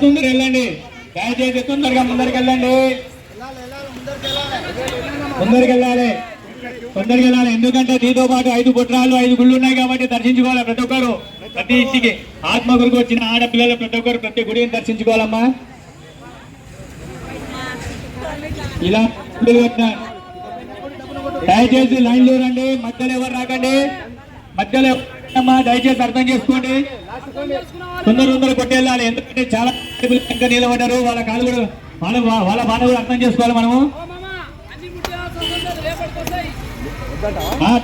తొందర వెళ్ళండి, దయచేసి తొందరగా ముందరికి వెళ్ళండి, ముందరికి వెళ్ళాలి, తొందరగా వెళ్ళాలి. ఎందుకంటే దీంతో పాటు 5 పుట్రాలు 5 గుళ్ళు ఉన్నాయి కాబట్టి దర్శించుకోవాలి ప్రతి ఒక్కరు. ప్రతి ఇంటికి ఆత్మ గురికి వచ్చిన ఆడపిల్లలు ప్రతి ఒక్కరు ప్రతి గుడిని దర్శించుకోవాలమ్మా. ఇలా దయచేసి లైన్లో రండి, మధ్యలో ఎవరు రాకండి, మధ్యలో దయచేసి అర్థం చేసుకోండి. తొందర కొట్టేళ్ళాలి, ఎందుకంటే చాలా ఇంకా నిలబడ్డారు. వాళ్ళ కాలు కూడా వాళ్ళ బాధ కూడా అర్థం చేసుకోవాలి మనము.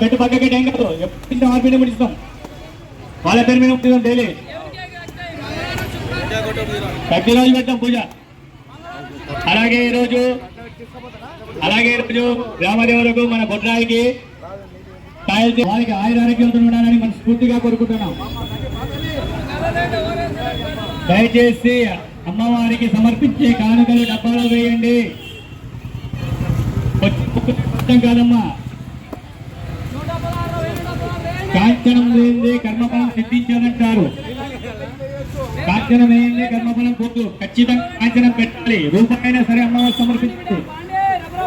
పెట్టు పక్కకి ఏం కాదు, ఎప్పుడు వాళ్ళ పేరు ముడిస్తాం, వాళ్ళ పేరు మీద ముడిస్తాం డైలీ. ప్రతిరోజు పెట్టాం పూజ. అలాగే ఈరోజు గ్రామదేవులకు మన బొడ్రాయికి వారికి ఆయురారోగ్యాలతో ఉండాలని మనం స్ఫూర్తిగా కోరుకుంటున్నాం. దయచేసి అమ్మవారికి సమర్పించే కానుకలు డబ్బాలో వేయండి. కాదమ్మా, కాంచనం వేయండి కర్మఫలం సిద్ధించాలంటారు. కాంచనం వేయండి కర్మఫలం పొద్దు. ఖచ్చితంగా కాంచనం పెట్టాలి. రూపాయైనా సరే అమ్మవారికి సమర్పించండి.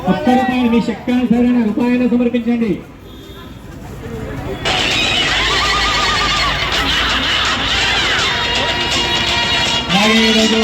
₹1 మీ శక్తి సరైన రూపాయైనా సమర్పించండి. అలాగే ఈరోజు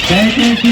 దయచేసి